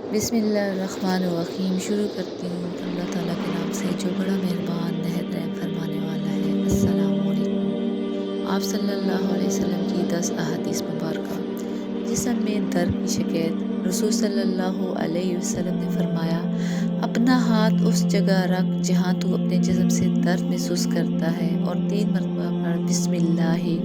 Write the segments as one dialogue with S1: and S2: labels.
S1: बिस्मिल्लाहिर्रहमानिर्रहीम। शुरू करती हूँ अल्लाह ताला के नाम से जो बड़ा मेहरबान नहायत रहम फरमाने वाला है। अस्सलामु अलैकुम। आप सल्लल्लाहु अलैहि वसल्लम की 10 अहादीस मुबारका। जिस्म में दर्द की शिकायत। रसूल सल्लल्लाहु अलैहि वसल्लम ने फरमाया, अपना हाथ उस जगह रख जहाँ तू अपने जिस्म से दर्द महसूस करता है और 3 मरतबा पढ़ बिस्मिल्लाहि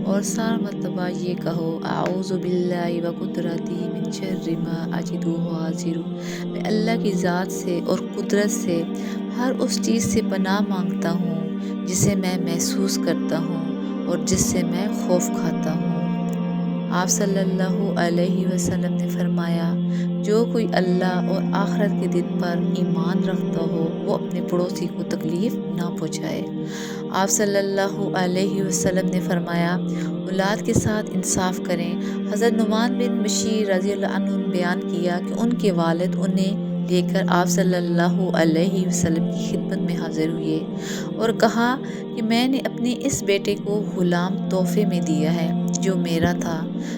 S1: और 4 मरतबा ये कहो, आऊज़ु बिल्लाहि व कुदरती मिन शर्रि मा अजिदु व हाज़िरू। मैं अल्लाह की ज़ात से और कुदरत से हर उस चीज़ से पनाह मांगता हूँ जिसे मैं महसूस करता हूँ और जिससे मैं खौफ खाता हूँ। आप सल्लल्लाहु अलैहि वसल्लम ने फरमाया, जो कोई अल्लाह और आखिरत के दिन पर ईमान रखता हो वो अपने पड़ोसी को तकलीफ़ ना पहुँचाए। आप सल्लल्लाहु अलैहि वसल्लम ने फरमाया, औलाद के साथ इंसाफ करें। हज़रत नुमान बिन बशीर रज़ियल्लाहु अन्हु ने बयान किया कि उनके वालिद उन्हें लेकर आप सल्लल्लाहु अलैहि वसल्लम की खिदमत में हाजिर हुए और कहा कि मैंने अपने इस बेटे को गुलाम तोहफे में दिया है जो मेरा था।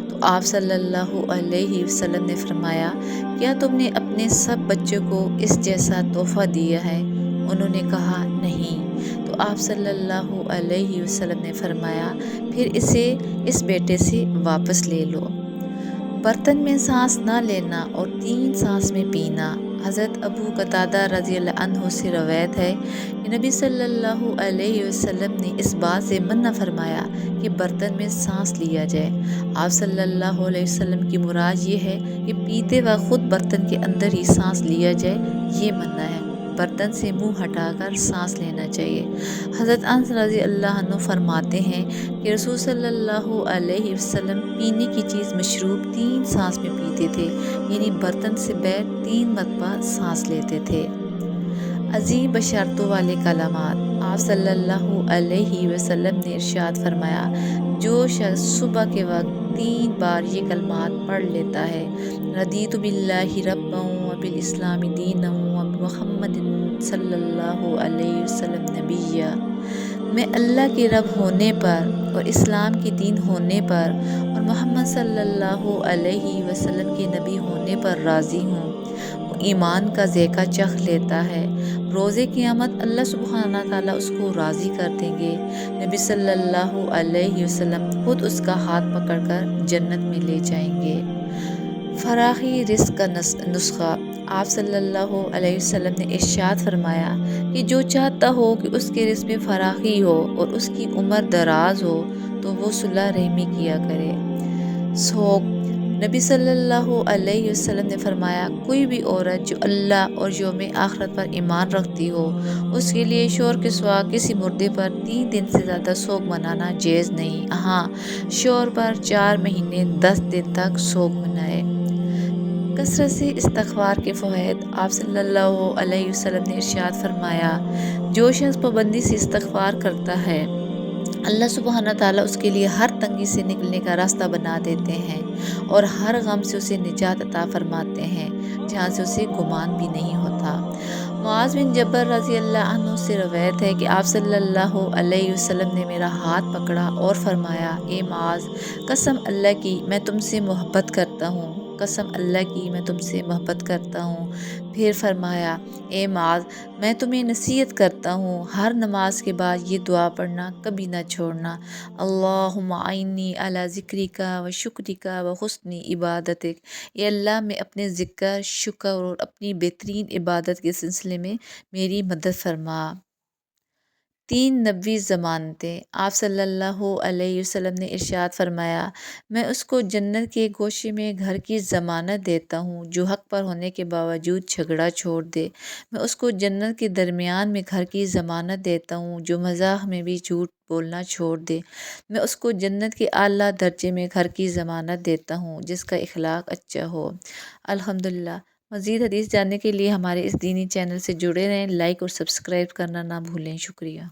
S1: तो आप सल्लल्लाहु अलैहि वसल्लम ने फरमाया, क्या तुमने अपने सब बच्चों को इस जैसा तोहफा दिया है? उन्होंने कहा नहीं। तो आप सल्लल्लाहु अलैहि वसल्लम ने फरमाया, फिर इसे इस बेटे से वापस ले लो। बर्तन में सांस ना लेना और 3 सांस में पीना। हज़रत अबू कतादा रज़ियल्लाहु अन्हु से रवायत है कि नबी सल्लल्लाहु अलैहि वसल्लम ने इस बात से मन्ना फरमाया कि बर्तन में सांस लिया जाए। आप सल्लल्लाहु अलैहि वसल्लम की मुराद ये है कि पीते वक्त खुद बर्तन के अंदर ही सांस लिया जाए, ये मन्ना है। बर्तन से मुंह हटाकर सांस लेना चाहिए। हज़रत अनस रज़ियल्लाहु अन्हु फरमाते हैं कि रसूल सल्लल्लाहु अलैहि वसल्लम पीने की चीज़ मशरूब 3 सांस में पीते थे, यानी बर्तन से बैठ 3 मरतबा सांस लेते थे। अजीम बशर्तों वाले कलामात। आप सल्लल्लाहु अलैहि वसल्लम ने इरशाद फरमाया, जो शख्स सुबह के वक्त 3 बार ये कलमात पढ़ लेता है, रदीतु बिल्लाहि रब्बन व बिल इस्लामी दीनन व बि मुहम्मदिन सल्लल्लाहु अलैहि वसल्लम नबिय्या। मैं अल्लाह के रब होने पर और इस्लाम के दीन होने पर और मोहम्मद सल्लल्लाहु अलैहि वसल्लम के नबी होने पर राज़ी हूँ। वो ईमान का ज़ायक़ा चख लेता है। रोज़े क़यामत अल्लाह सुब्हाना ताला उसको राज़ी कर देंगे। नबी सल्लल्लाहु अलैहि वसल्लम खुद उसका हाथ पकड़कर जन्नत में ले जाएंगे। फराखी रिज़्क़ का नुस्खा। आप सल्लल्लाहु अलैहि वसल्लम ने इरशाद फरमाया कि जो चाहता हो कि उसके रिज़्क़ में फराखी हो और उसकी उम्र दराज हो तो वो सुलह रहमी किया करे। शौक़। नबी सल्लल्लाहु अलैहि वसल्लम ने फरमाया, कोई भी औरत जो अल्लाह और यौम आखिरत पर ईमान रखती हो उसके लिए शौहर के सिवा किसी मुर्दे पर 3 दिन से ज़्यादा शौक़ मनाना जायज़ नहीं। हाँ, शौहर पर 4 महीने 10 दिन तक शौक़ मनाए। कसरत से इस्तिग़फ़ार के फ़वाइद। आप सल्लल्लाहु अलैहि वसल्लम ने इरशाद फरमाया, जो शख्स पाबंदी से इस्तिग़फ़ार करता है अल्लाह सुब्हाना ताला उसके लिए हर तंगी से निकलने का रास्ता बना देते हैं और हर गम से उसे निजात अता फरमाते हैं जहाँ से उसे गुमान भी नहीं होता। मुआज़ बिन जबल रज़ियल्लाहु अन्हु से रवायत है कि आप सल्लल्लाहु अलैहि वसल्लम ने मेरा हाथ पकड़ा और फरमाया, ए मुआज़, कसम अल्लाह की मैं तुमसे मोहब्बत करता हूँ, कसम अल्लाह की मैं तुमसे मोहब्बत करता हूँ। फिर फरमाया, ए मुआज़, मैं तुम्हें नसीहत करता हूँ, हर नमाज के बाद ये दुआ पढ़ना कभी ना छोड़ना, अल्लाहुम्मा आइन्नी अला ज़िक्रिका व शुक्रिका व हुस्नि इबादतिक। ये अल्लाह, मैं अपने ज़िक्र, शुक्र और अपनी बेहतरीन इबादत के सिलसिले में मेरी मदद फरमा। 3 नबवी ज़मानतें। आप सल्लल्लाहु अलैहि वसल्लम ने इरशाद फरमाया, मैं उसको जन्नत के गोशे में घर की ज़मानत देता हूँ जो हक़ पर होने के बावजूद झगड़ा छोड़ दे। मैं उसको जन्नत के दरमियान में घर की ज़मानत देता हूँ जो मज़ाक में भी झूठ बोलना छोड़ दे। मैं उसको जन्नत के आला दर्जे में घर की ज़मानत देता हूँ जिसका इखलाक अच्छा हो। अल्हम्दुलिल्लाह। मज़ीद हदीस जानने के लिए हमारे इस दीनी चैनल से जुड़े रहें। लाइक और सब्सक्राइब करना ना भूलें। शुक्रिया।